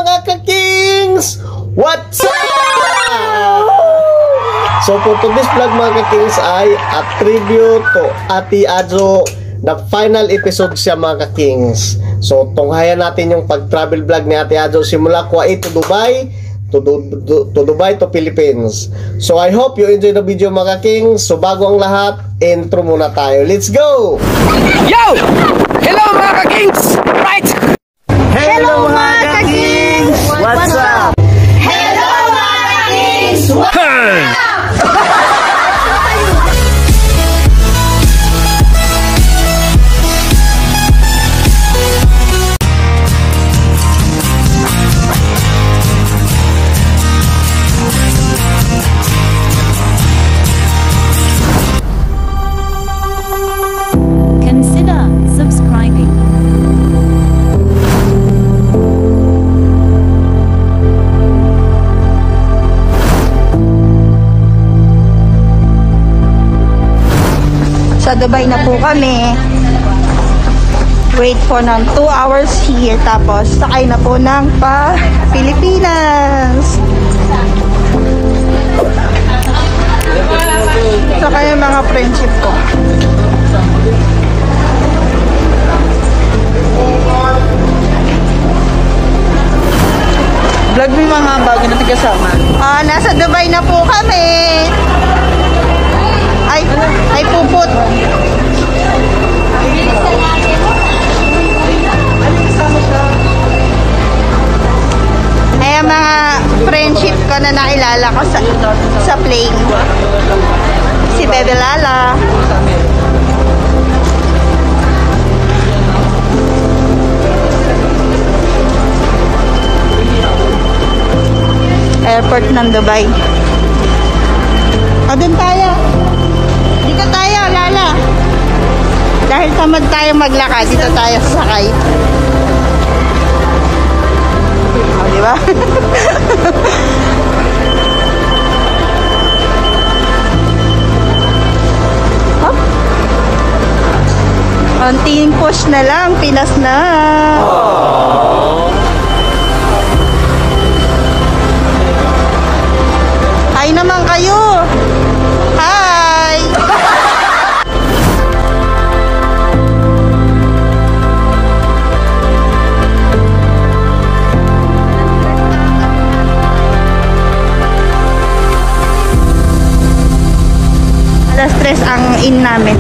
mga ka-kings! What's up? So for today's vlog mga ka-kings ay a tribute to Ate Ajo. The final episode siya mga ka-kings. So tunghayan natin yung pag-travel vlog ni Ate Ajo simula Kuwait to Dubai to Dubai to Philippines. So I hope you enjoy the video mga ka-kings. So bago ang lahat, intro muna tayo. Let's go! Yo! Hello mga ka-kings! Right! Hello mga ka-kings! What's up? Hello mga ka-kings! What's up? Consider subscribing. Sa Dubai na po kami. Wait po ng 2 hours here. Tapos sakay na po ng pa Pilipinas. Sakay yung mga friendship ko. Vlog mo yung mga bago natin kasama. Nasa Dubai na po kami. Ay puput. Ay, ang mga friendship ko na nakilala ko sa plane. Si Bebe Lala. Airport ng Dubai. Doon tayo. Dito tayo, Lala. Dahil tamad tayo maglakad, dito tayo sakay. Di ba? Hop. Konting push na lang, Pinas na. Hi naman kayo. Hi. Alas 3 ang in namin.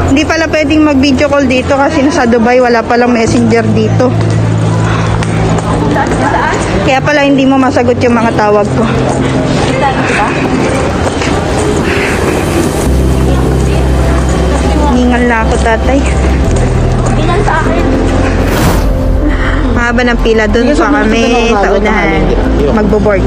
Hindi pala pwedeng mag-video call dito kasi nasa Dubai wala palang messenger dito. Kaya pala hindi mo masagot yung mga tawag ko. Hingal na ako, tatay. Bilang sa akin. Mahaba ng pila, doon pa kami sa unahan. Magbo-board.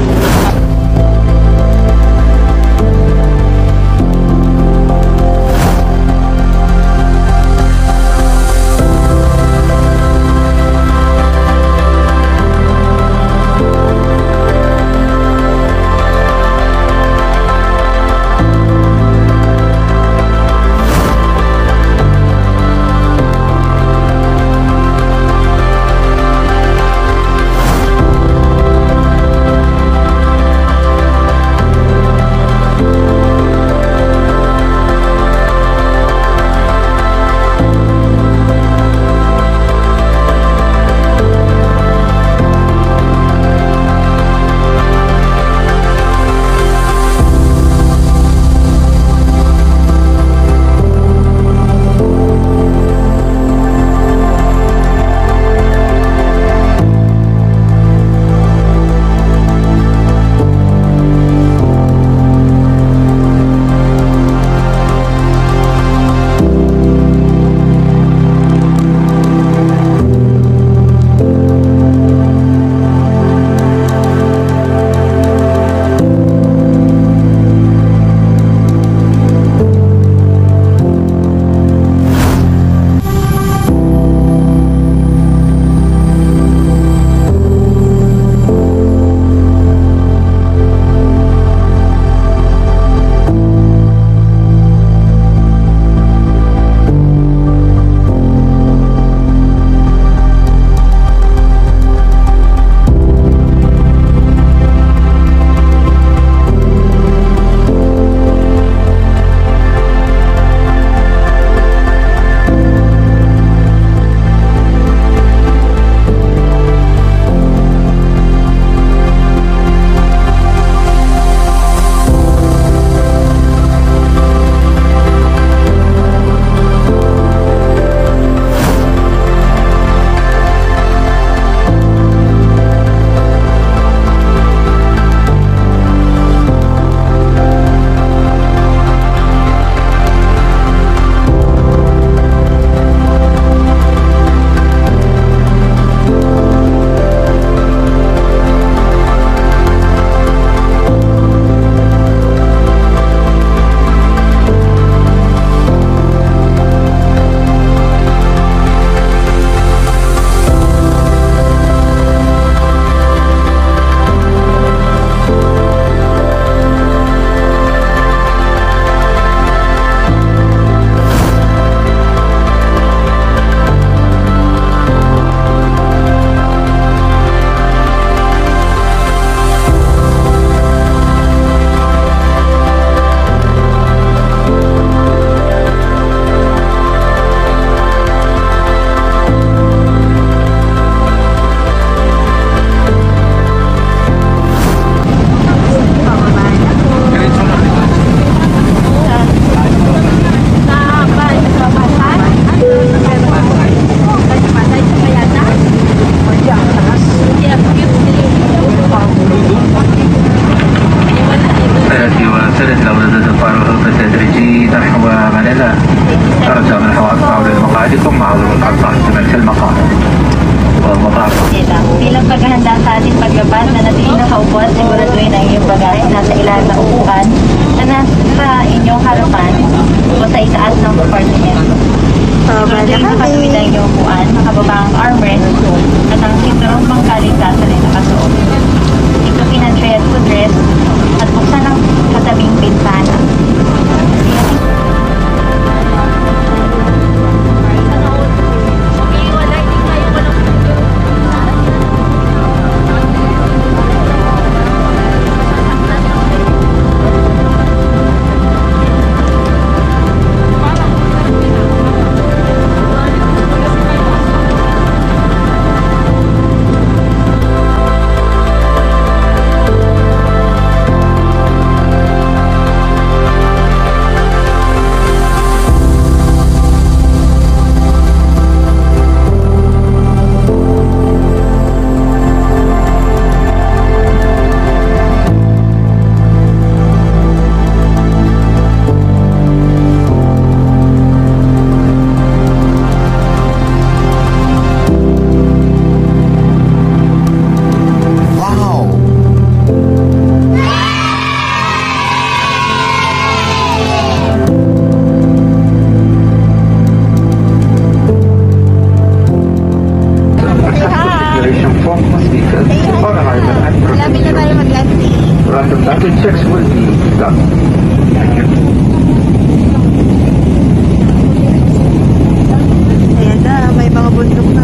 paghahanda sa ating paglabas na natin nakaupo at siguraduhin ang iyong bagahe nasa ilalim ng upuan na nasa inyong harapan o sa itaas ng compartment. Siguraduhin na kasabit ang iyong upuan, nakababa ang armrest at ang sinturong pangkaligtasan ay nakasuot. Itukin ang tray at footrest at buksan ang katabing bintana. Random package checks will be done. Thank you. Ayan na, may mga bundok na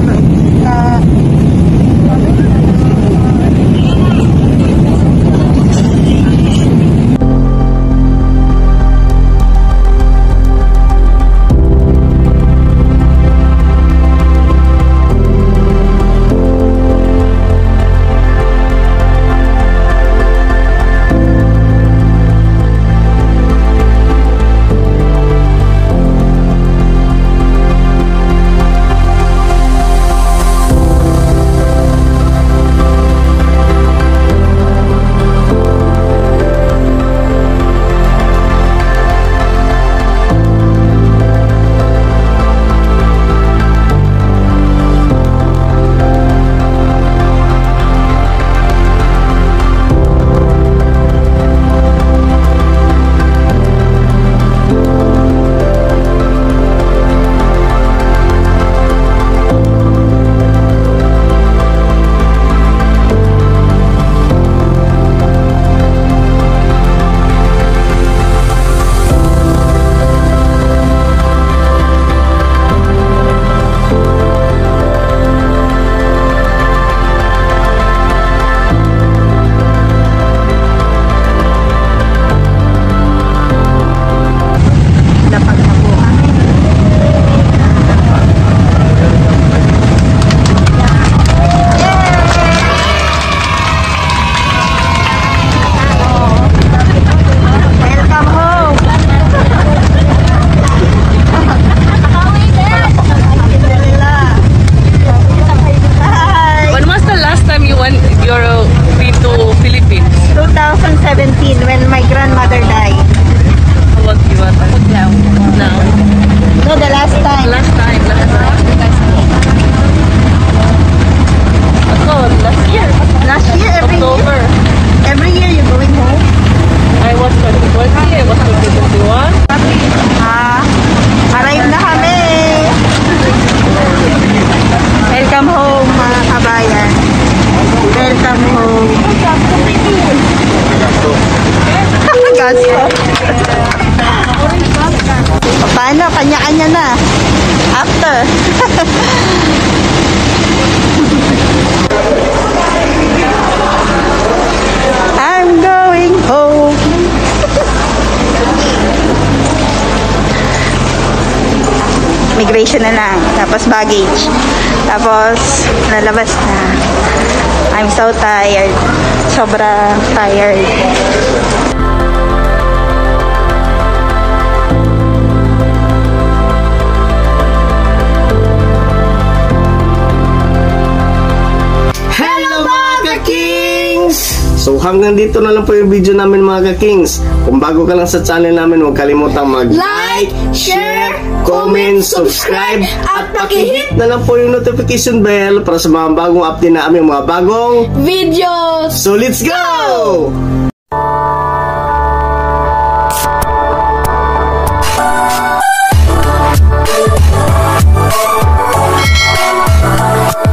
when my grandmother died. How about you? Now? No, the last time. Last time. Ako, last year. Last year, October. Every year you're going home? I was 2020, I was 2021. Arrive na kami. Welcome home, mga kabayan. Welcome home. Gasto. Paano? Kanya-kanya na. After. I'm going home. Migration na lang. Tapos baggage. Tapos lalabas na. I'm so tired. Sobrang tired. Hello mga ka-kings! So hanggang dito na lang po yung video namin mga ka-kings. Kung bago ka lang sa channel namin, huwag kalimutang Like, share, comment, subscribe, at pakihit na lang po yung notification bell para sa mga bagong update na aming mga bagong videos. So let's go!